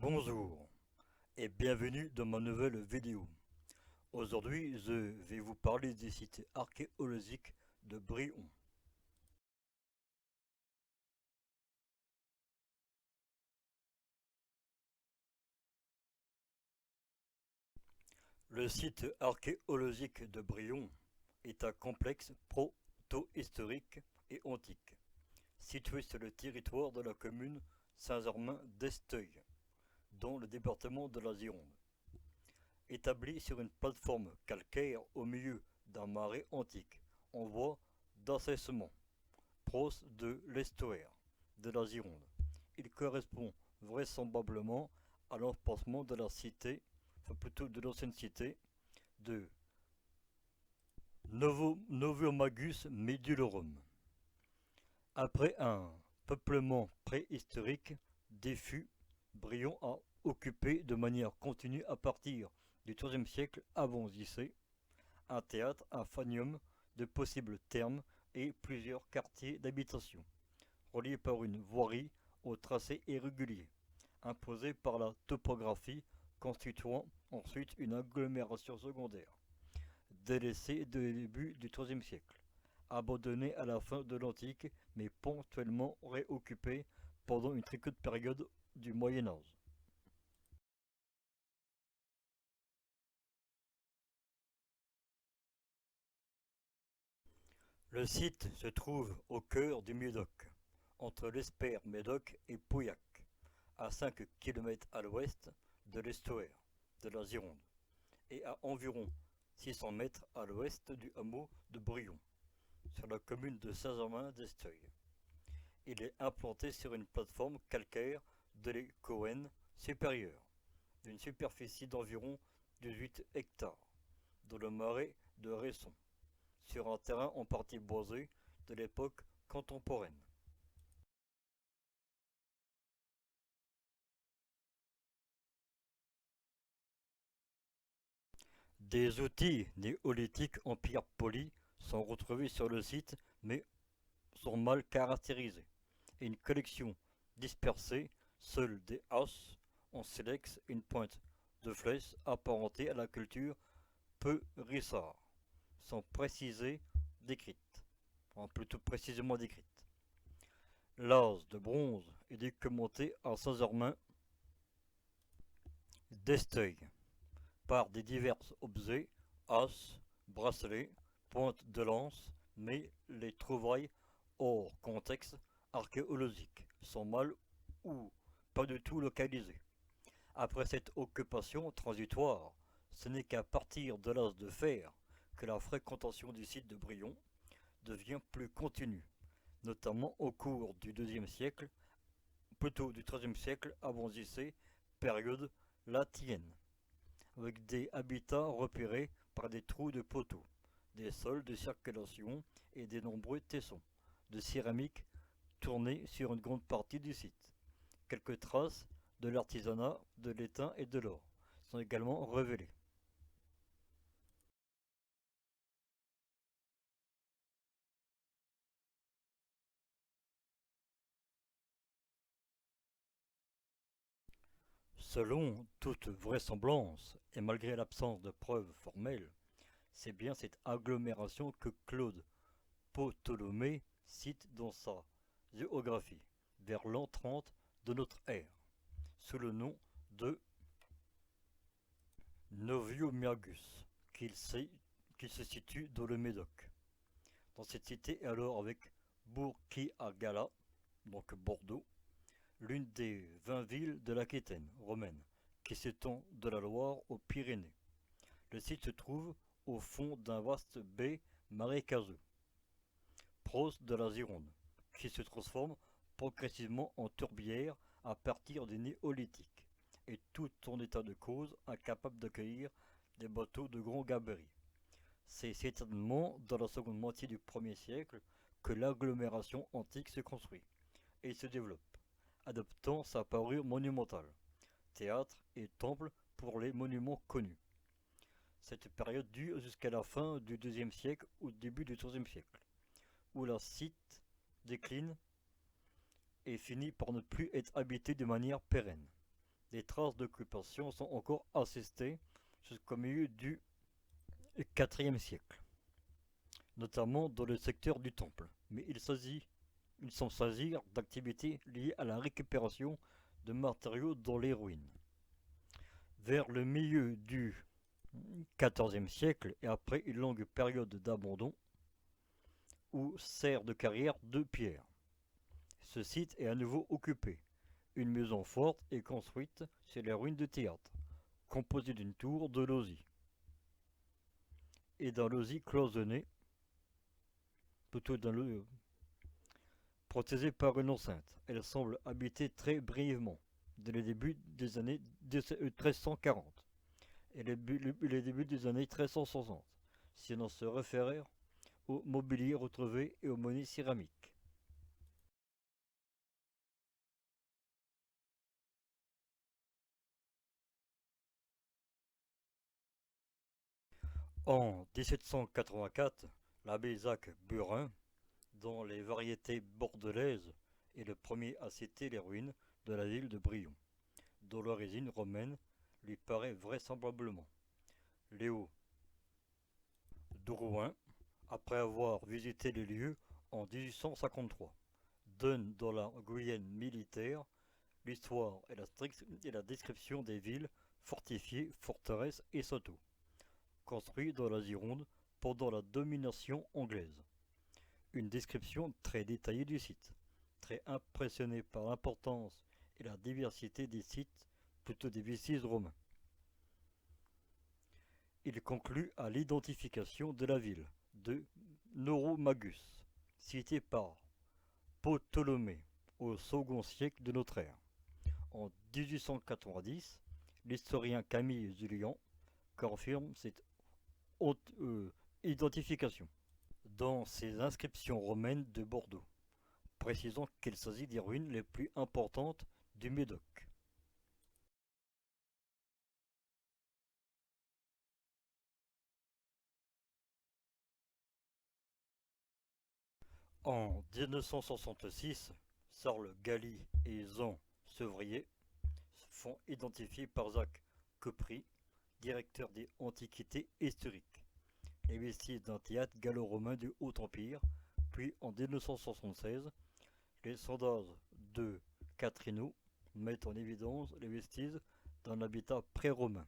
Bonjour et bienvenue dans ma nouvelle vidéo. Aujourd'hui, je vais vous parler des sites archéologiques de Brion. Le site archéologique de Brion est un complexe proto-historique et antique, situé sur le territoire de la commune Saint-Germain-d'Esteuil, dans le département de la Gironde. Établi sur une plateforme calcaire au milieu d'un marais antique, en voie d'assainissement, proche de l'estuaire de la Gironde. Il correspond vraisemblablement à l'emplacement de la cité, enfin plutôt de l'ancienne cité de Noviomagus Medulorum. Après un peuplement préhistorique défus, Brion a occupé de manière continue à partir du IIIe siècle avant JC un théâtre, un phanium de possibles thermes et plusieurs quartiers d'habitation, reliés par une voirie au tracé irrégulier, imposée par la topographie, constituant ensuite une agglomération secondaire, délaissée dès le début du IIIe siècle, abandonnée à la fin de l'Antique, mais ponctuellement réoccupée pendant une très courte période du Moyen Âge. Le site se trouve au cœur du Médoc, entre l'Esper Médoc et Pauillac, à 5 km à l'ouest de l'estuaire de la Gironde et à environ 600 mètres à l'ouest du hameau de Brion, sur la commune de Saint-Germain-d'Esteuil. Il est implanté sur une plateforme calcaire de l'Écouen supérieure, d'une superficie d'environ 18 hectares, dans le marais de Resson, sur un terrain en partie boisé de l'époque contemporaine. Des outils néolithiques en pierre polie sont retrouvés sur le site mais sont mal caractérisés et une collection dispersée, seuls des haches en silex et une pointe de flèche apparentée à la culture peu rissard sont précisées décrites, enfin plutôt précisément décrites. L'âge de bronze est documenté à Saint-Germain d'Esteuil par des divers objets, haches, bracelets, pointes de lance, mais les trouvailles hors contexte archéologique sont mal ou pas du tout localisées. Après cette occupation transitoire, ce n'est qu'à partir de l'âge de fer que la fréquentation du site de Brion devient plus continue, notamment au cours du IIe siècle, plutôt du IIIe siècle avant JC, période latinienne, avec des habitats repérés par des trous de poteaux, des sols de circulation et des nombreux tessons de céramique tournés sur une grande partie du site. Quelques traces de l'artisanat, de l'étain et de l'or sont également révélées. Selon toute vraisemblance, et malgré l'absence de preuves formelles, c'est bien cette agglomération que Claude Ptolomée cite dans sa géographie, vers l'an 30 de notre ère, sous le nom de Noviomagus, qu'il se situe dans le Médoc. Dans cette cité, alors avec Bourg-qui-Agala, donc Bordeaux, l'une des 20 villes de l'Aquitaine romaine, qui s'étend de la Loire aux Pyrénées. Le site se trouve au fond d'un vaste baie marécageux, proche de la Gironde, qui se transforme progressivement en tourbière à partir du néolithique, et tout en état de cause incapable d'accueillir des bateaux de grand gabarit. C'est certainement dans la seconde moitié du 1er siècle que l'agglomération antique se construit et se développe, adoptant sa parure monumentale, théâtre et temple pour les monuments connus. Cette période dure jusqu'à la fin du IIe siècle ou début du IIIe siècle, où la site décline et finit par ne plus être habité de manière pérenne. des traces d'occupation sont encore assistées jusqu'au milieu du IVe siècle, notamment dans le secteur du temple. Mais il semble s'agir d'activités liées à la récupération de matériaux dans les ruines. Vers le milieu du XIVe siècle et après une longue période d'abandon où sert de carrière de pierre, ce site est à nouveau occupé. Une maison forte est construite sur les ruines du théâtre, composée d'une tour de logis et d'un logis cloisonné, plutôt d'un logis protégé par une enceinte. Elle semble habiter très brièvement dès le début des années 1340 et les débuts des années 1360, si l'on se réfère au mobilier retrouvé et aux monnaies céramiques. En 1784, l'abbé Jacques Burin, dont les variétés bordelaises, est le premier à citer les ruines de la ville de Brion, dont l'origine romaine lui paraît vraisemblablement. Léo Drouin, après avoir visité les lieux en 1853, donne dans la Guyenne militaire l'histoire et la description des villes fortifiées, forteresses et châteaux, construits dans la Gironde pendant la domination anglaise. Une description très détaillée du site, très impressionné par l'importance et la diversité des sites, plutôt des vestiges romains. Il conclut à l'identification de la ville de Neuromagus, citée par Ptolémée au second siècle de notre ère. En 1890, l'historien Camille Jullian confirme cette haute identification dans ses inscriptions romaines de Bordeaux, précisant qu'il s'agit des ruines les plus importantes du Médoc. En 1966, Charles Galli et Jean Sevrier se font identifier par Jacques Copry, directeur des antiquités historiques, les vestiges d'un théâtre gallo-romain du Haut-Empire, puis en 1976, les sondages de Catrino mettent en évidence les vestiges d'un habitat pré-romain.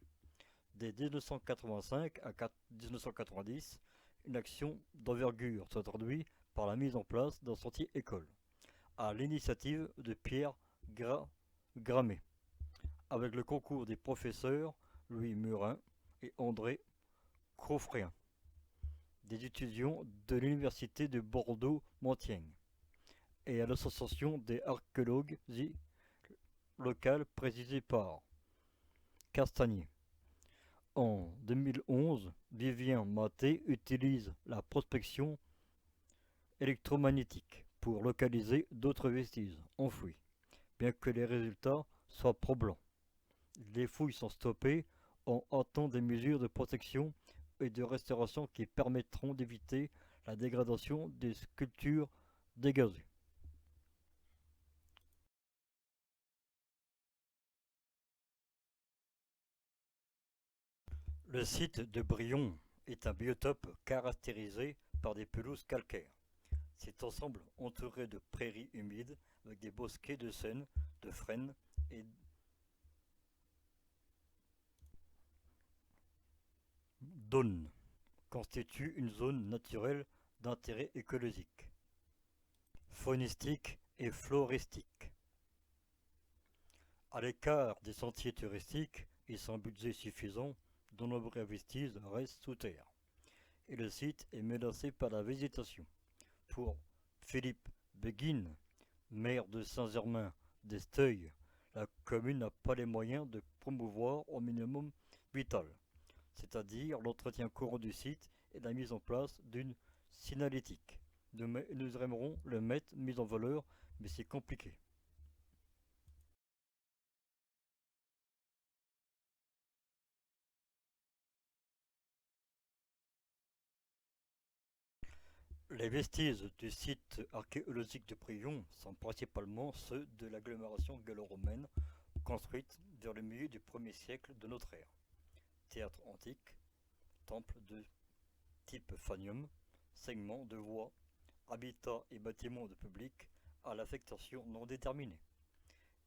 Dès 1985 à 1990, une action d'envergure se traduit par la mise en place d'un sentier école, à l'initiative de Pierre Gramé, avec le concours des professeurs Louis Murin et André Crofréen, des étudiants de l'université de Bordeaux-Montaigne, et à l'association des archéologues locales présidée par Castagnier. En 2011, Vivien Maté utilise la prospection électromagnétique pour localiser d'autres vestiges enfouis, bien que les résultats soient probants. Les fouilles sont stoppées en hâtant des mesures de protection et de restauration qui permettront d'éviter la dégradation des sculptures dégazées. Le site de Brion est un biotope caractérisé par des pelouses calcaires. Cet ensemble entouré de prairies humides avec des bosquets de chênes, de frênes et d'aunes constitue une zone naturelle d'intérêt écologique, faunistique et floristique. À l'écart des sentiers touristiques et sans budget suffisant, de nombreux vestiges restent sous terre, et le site est menacé par la végétation. Pour Philippe Béguin, maire de Saint-Germain-d'Esteuil, la commune n'a pas les moyens de promouvoir au minimum vital, c'est-à-dire l'entretien courant du site et la mise en place d'une signalétique. Nous aimerons le mettre mis en valeur, mais c'est compliqué. Les vestiges du site archéologique de Prion sont principalement ceux de l'agglomération gallo-romaine construite vers le milieu du 1er siècle de notre ère. Théâtre antique, temple de type phanium, segments de voies, habitats et bâtiments de public à l'affectation non déterminée.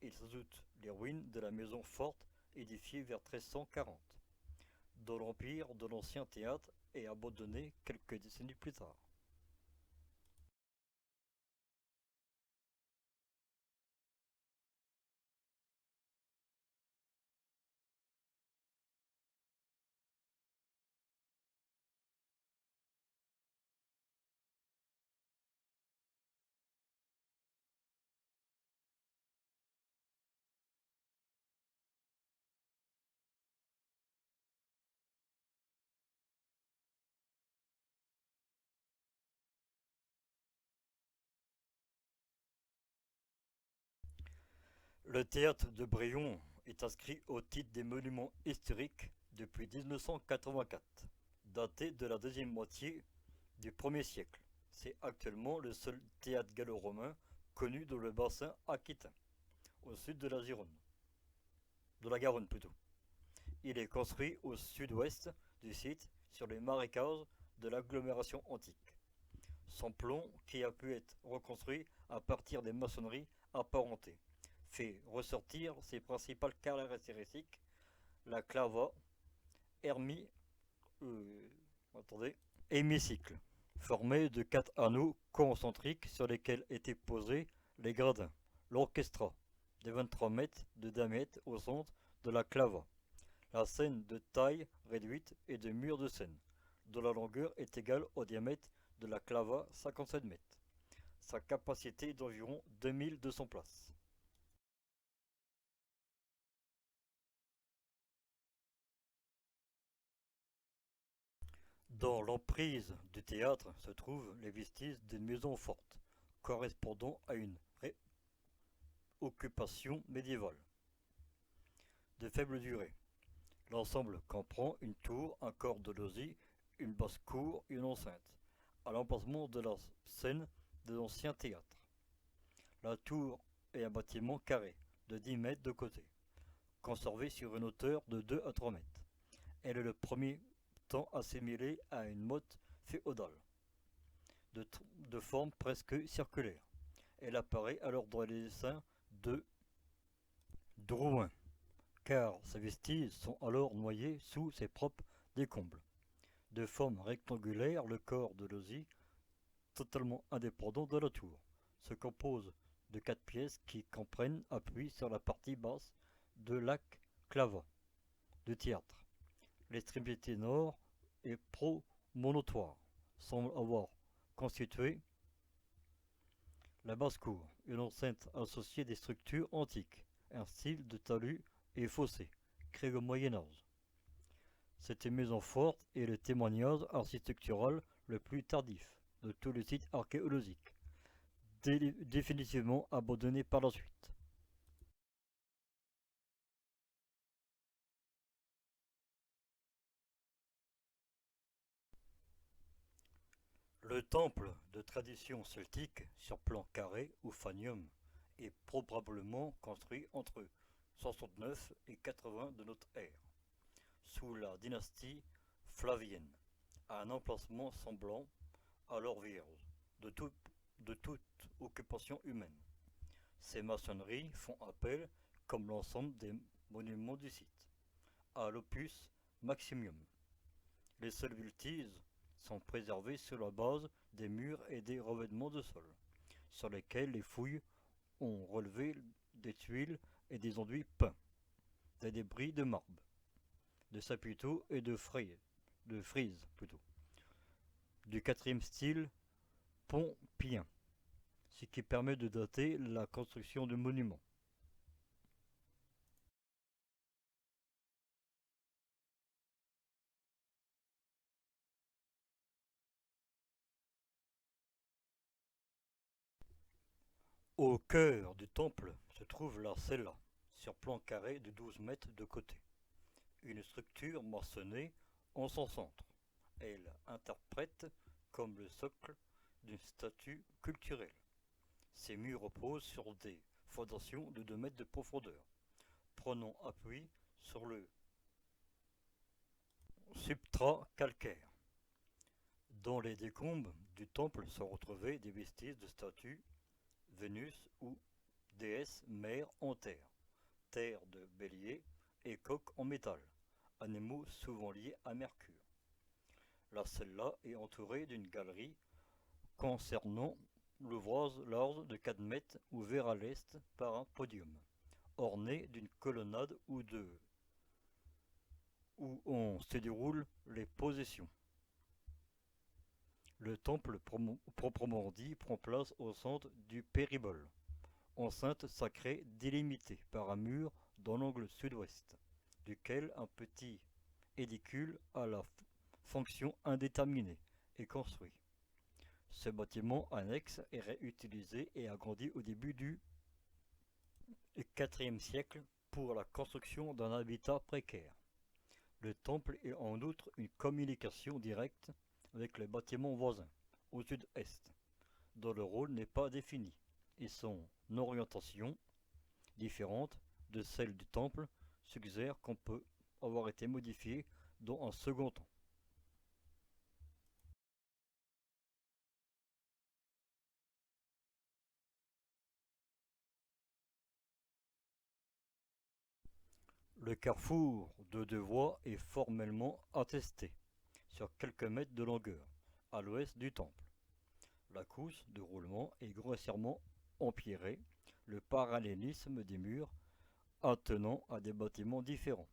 Il s'ajoute les ruines de la maison forte édifiée vers 1340, dans l'empire de l'ancien théâtre et abandonné quelques décennies plus tard. Le théâtre de Bréon est inscrit au titre des monuments historiques depuis 1984, daté de la deuxième moitié du 1er siècle. C'est actuellement le seul théâtre gallo-romain connu dans le bassin aquitain, au sud de la Gironde, de la Garonne plutôt. Il est construit au sud-ouest du site, sur les marécages de l'agglomération antique. Son plomb, qui a pu être reconstruit à partir des maçonneries apparentées, fait ressortir ses principales caractéristiques, la clava, hermie, attendez, hémicycle, formé de 4 anneaux concentriques sur lesquels étaient posés les gradins, l'orchestra, de 23 mètres de diamètre au centre de la clava, la scène de taille réduite et de murs de scène, dont la longueur est égale au diamètre de la clava, 57 mètres. Sa capacité est d'environ 2200 places. Dans l'emprise du théâtre se trouvent les vestiges d'une maison forte, correspondant à une occupation médiévale, de faible durée. L'ensemble comprend une tour, un corps de logis, une basse-cour et une enceinte, à l'emplacement de la scène de l'ancien théâtre. La tour est un bâtiment carré, de 10 mètres de côté, conservé sur une hauteur de 2 à 3 mètres. Elle est le premier temps assimilée à une motte féodale, de forme presque circulaire. Elle apparaît alors dans les dessins de Drouin, car ses vestiges sont alors noyés sous ses propres décombres. De forme rectangulaire, le corps de logis, totalement indépendant de la tour, se compose de 4 pièces qui comprennent appui sur la partie basse de la clava du théâtre. L'extrémité nord est promontoire, semble avoir constitué la basse-cour, une enceinte associée des structures antiques, un style de talus et fossés, créé au Moyen-Âge. Cette maison forte est le témoignage architectural le plus tardif de tous les sites archéologiques, définitivement abandonné par la suite. Le temple de tradition celtique sur plan carré ou fanium est probablement construit entre 69 et 80 de notre ère, sous la dynastie flavienne, à un emplacement semblant alors vierge de, tout- de toute occupation humaine. Ces maçonneries font appel, comme l'ensemble des monuments du site, à l'opus maximum. Les seuls vestiges sont préservés sur la base des murs et des revêtements de sol, sur lesquels les fouilles ont relevé des tuiles et des enduits peints, des débris de marbre, de sapiteaux et de frise plutôt, du quatrième style pompien, ce qui permet de dater la construction du monument. Au cœur du temple se trouve la cella, sur plan carré de 12 mètres de côté, une structure maçonnée en son centre. Elle interprète comme le socle d'une statue culturelle. Ces murs reposent sur des fondations de 2 mètres de profondeur, prenant appui sur le substrat calcaire. Dans les décombres du temple sont retrouvés des vestiges de statues, Vénus ou déesse mère en terre, terre de bélier et coq en métal, animaux souvent liés à Mercure. La cella est entourée d'une galerie concernant l'ouvrage large de 4 mètres ouvert à l'est par un podium, orné d'une colonnade où on se déroulent les possessions. Le temple proprement dit prend place au centre du péribole, enceinte sacrée délimitée par un mur dans l'angle sud-ouest, duquel un petit édicule à la fonction indéterminée est construit. Ce bâtiment annexe est réutilisé et agrandi au début du IVe siècle pour la construction d'un habitat précaire. Le temple est en outre une communication directe avec les bâtiments voisins, au sud-est, dont le rôle n'est pas défini, et son orientation, différente de celle du temple, suggère qu'on peut avoir été modifié dans un second temps. Le carrefour de deux voies est formellement attesté, sur quelques mètres de longueur, à l'ouest du temple. La couche de roulement est grossièrement empierrée, le parallélisme des murs attenant à des bâtiments différents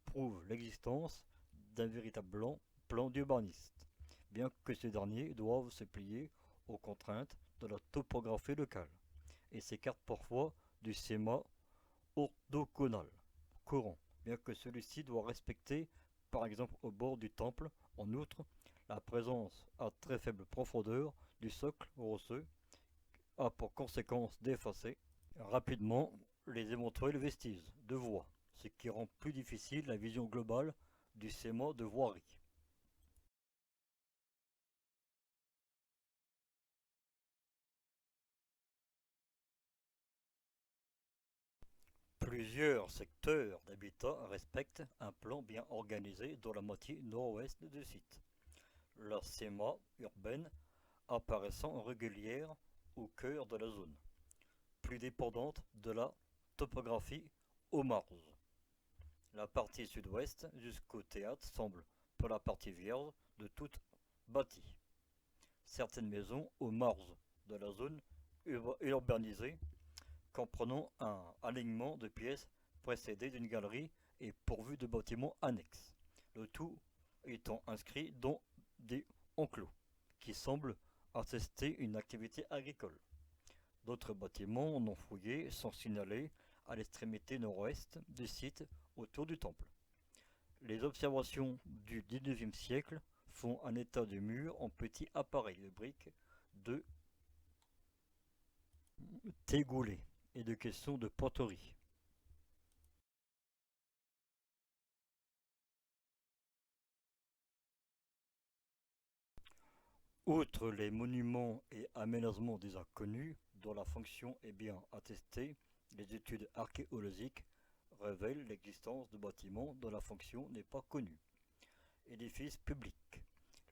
prouve l'existence d'un véritable plan d'urbaniste, bien que ces derniers doivent se plier aux contraintes de la topographie locale et s'écartent parfois du schéma orthogonal courant, bien que celui-ci doit respecter, par exemple au bord du temple, en outre, la présence à très faible profondeur du socle rocheux a pour conséquence d'effacer rapidement les éventuels vestiges de voies, ce qui rend plus difficile la vision globale du schéma de voirie. Plusieurs secteurs d'habitat respectent un plan bien organisé dans la moitié nord-ouest du site. La schéma urbaine apparaissant régulière au cœur de la zone, plus dépendante de la topographie aux marges. La partie sud-ouest jusqu'au théâtre semble pour la partie vierge de toute bâtie. Certaines maisons aux marges de la zone urbanisée comprenant un alignement de pièces précédé d'une galerie et pourvu de bâtiments annexes, le tout étant inscrit dans des enclos qui semblent attester une activité agricole. D'autres bâtiments non fouillés sont signalés à l'extrémité nord-ouest du site autour du temple. Les observations du XIXe siècle font un état de mur en petits appareils de briques de Tégoulé et de questions de poterie. Outre les monuments et aménagements déjà connus, dont la fonction est bien attestée, les études archéologiques révèlent l'existence de bâtiments dont la fonction n'est pas connue. Édifices publics,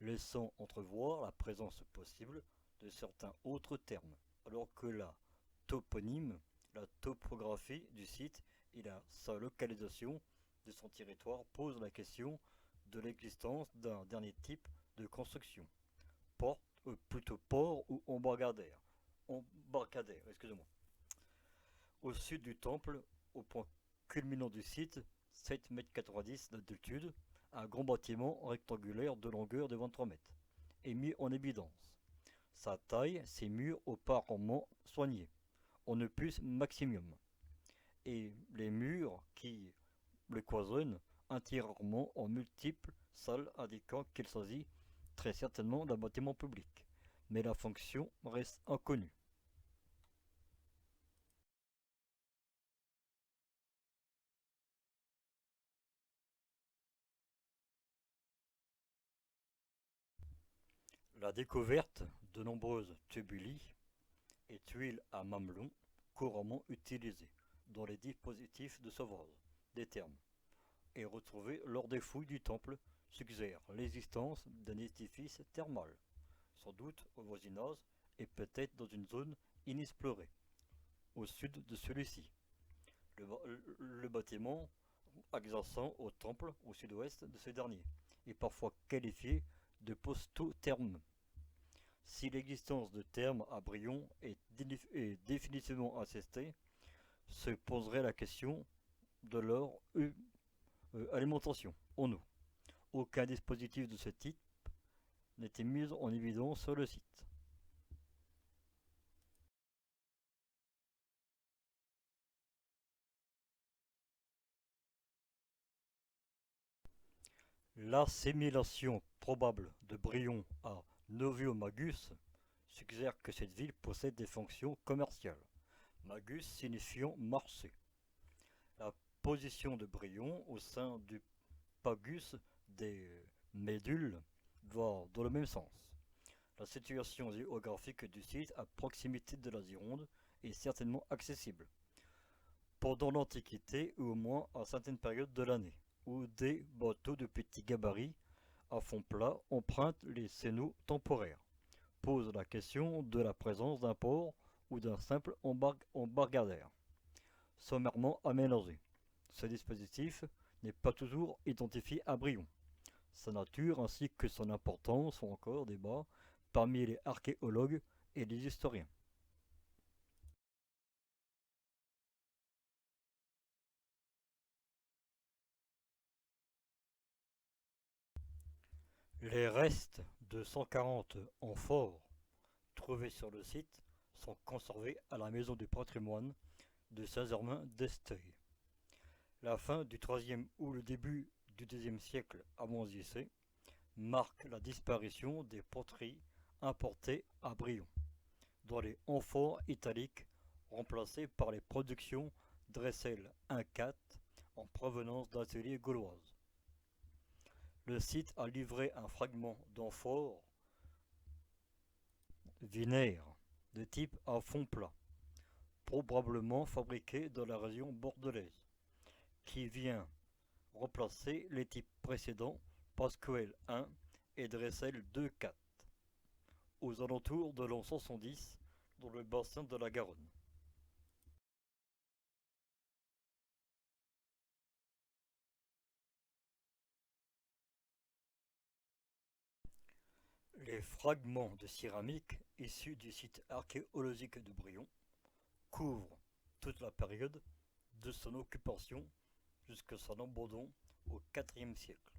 laissant entrevoir la présence possible de certains autres termes, alors que la toponyme, la topographie du site et sa localisation de son territoire posent la question de l'existence d'un dernier type de construction, plutôt port ou embarcadère, excusez-moi. Au sud du temple, au point culminant du site, 7,90 m d'altitude, un grand bâtiment rectangulaire de longueur de 23 mètres est mis en évidence. Sa taille, ses murs aux parements soignés, en opus maximum, et les murs qui le cloisonnent intérieurement en multiples salles indiquant qu'il s'agit très certainement d'un bâtiment public, mais la fonction reste inconnue. La découverte de nombreuses tubuli et tuiles à mamelon couramment utilisées dans les dispositifs de sauvegarde des termes et retrouvés lors des fouilles du temple suggèrent l'existence d'un édifice thermal, sans doute au voisinage et peut-être dans une zone inexplorée, au sud de celui-ci. Le bâtiment adjacent au temple au sud-ouest de ce dernier est parfois qualifié de postotherme. Si l'existence de thermes à Brion est définitivement attestée, se poserait la question de leur alimentation en eau. Aucun dispositif de ce type n'était mis en évidence sur le site. L'assimilation probable de Brion à Noviomagus suggère que cette ville possède des fonctions commerciales, magus signifiant marché. La position de Brion au sein du pagus des Médules va dans le même sens. La situation géographique du site à proximité de la Gironde est certainement accessible. Pendant l'Antiquité, ou au moins à certaines périodes de l'année, où des bateaux de petit gabarit à fond plat empruntent les sénaux temporaires, pose la question de la présence d'un port ou d'un simple embarcadère sommairement aménagé. Ce dispositif n'est pas toujours identifié à Brion. Sa nature ainsi que son importance sont encore débats parmi les archéologues et les historiens. Les restes de 140 amphores trouvés sur le site sont conservés à la maison du patrimoine de Saint-Germain-d'Esteuil. La fin du IIIe ou le début du IIe siècle avant JC marque la disparition des poteries importées à Brion, dont les amphores italiques remplacées par les productions Dressel 1-4 en provenance d'ateliers gauloises. Le site a livré un fragment d'amphore vinaire de type à fond plat, probablement fabriqué dans la région bordelaise, qui vient remplacer les types précédents Pasquale 1 et Dressel 2-4 aux alentours de l'an 70 dans le bassin de la Garonne. Les fragments de céramique issus du site archéologique de Brion couvrent toute la période de son occupation jusqu'à son abandon au IVe siècle.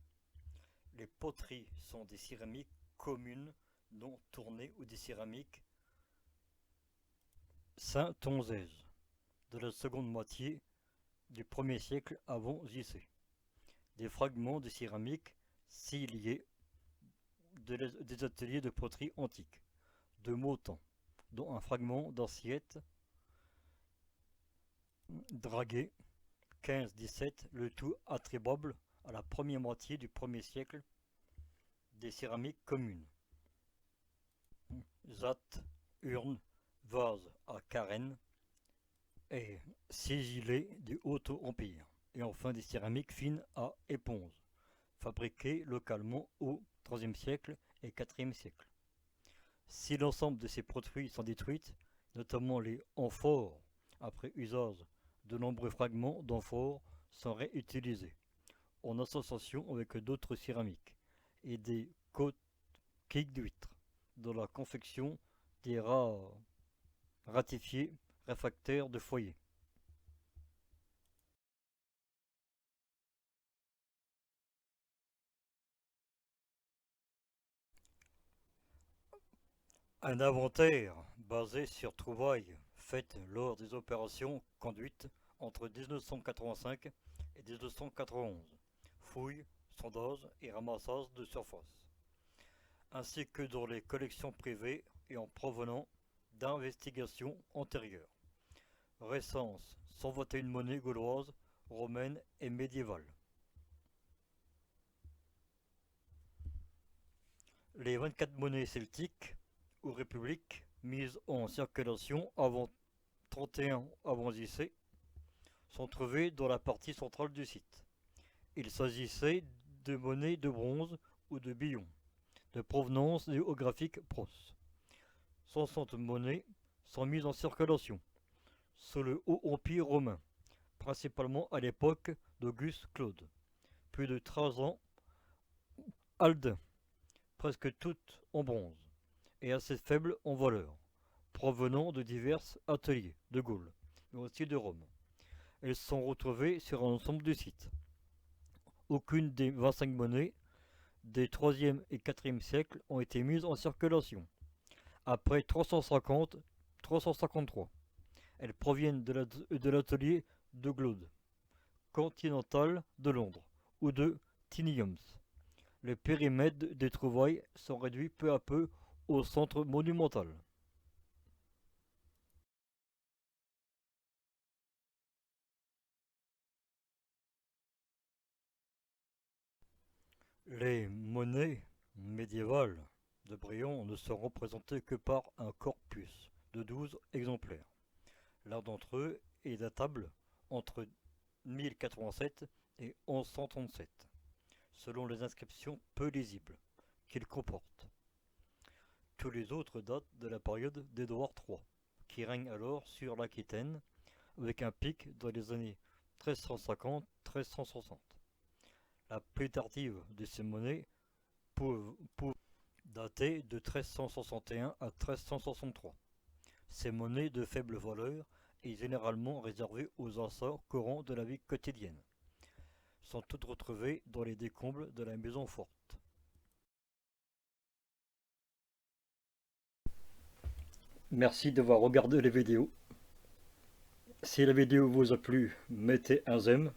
Les poteries sont des céramiques communes non tournées ou des céramiques saint-onzaises de la seconde moitié du 1er siècle avant JC. Des fragments de céramique siliés des ateliers de poterie antique, de Motan, dont un fragment d'assiette dragué 15-17, le tout attribuable à la première moitié du 1er siècle des céramiques communes. Zat, urne, vase à carène et sigillé du Haut Empire. Et enfin des céramiques fines à éponge, fabriquées localement au IIIe siècle et IVe siècle. Si l'ensemble de ces produits sont détruits, notamment les amphores, après usage, de nombreux fragments d'amphores sont réutilisés, en association avec d'autres céramiques et des coquilles d'huîtres dans la confection des ratifiés réfractaires de foyer. Un inventaire basé sur trouvailles faites lors des opérations conduites entre 1985 et 1991, fouilles, sondages et ramassages de surface, ainsi que dans les collections privées et en provenant d'investigations antérieures. Recense 121 monnaies gauloises, romaines et médiévales. Les 24 monnaies celtiques ou républiques mises en circulation avant 31 avant JC sont trouvés dans la partie centrale du site. Il s'agissait de monnaies de bronze ou de billons, de provenance géographique proche. 60 monnaies sont mises en circulation sous le Haut Empire romain, principalement à l'époque d'Auguste Claude. Plus de 13 ans, Aldin, presque toutes en bronze, et assez faibles en valeur, provenant de divers ateliers de Gaule, mais aussi de Rome. Elles sont retrouvées sur un ensemble du site. Aucune des 25 monnaies des 3e et 4e siècles ont été mises en circulation. Après 353, elles proviennent de l'atelier de Glaude, Continental de Londres, ou de Tiniums. Le périmètre des trouvailles sont réduits peu à peu au centre monumental. Les monnaies médiévales de Brion ne sont représentées que par un corpus de 12 exemplaires. L'un d'entre eux est datable entre 1087 et 1137, selon les inscriptions peu lisibles qu'il comporte. Tous les autres datent de la période d'Édouard III, qui règne alors sur l'Aquitaine, avec un pic dans les années 1350-1360. La plus tardive de ces monnaies peut dater de 1361 à 1363. Ces monnaies de faible valeur et généralement réservées aux achats courants de la vie quotidienne sont toutes retrouvées dans les décombres de la maison forte. Merci d'avoir regardé les vidéos. Si la vidéo vous a plu, mettez un j'aime,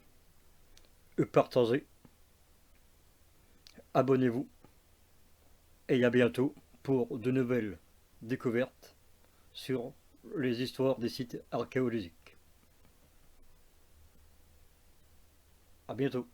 partagez, abonnez-vous et à bientôt pour de nouvelles découvertes sur les histoires des sites archéologiques. À bientôt.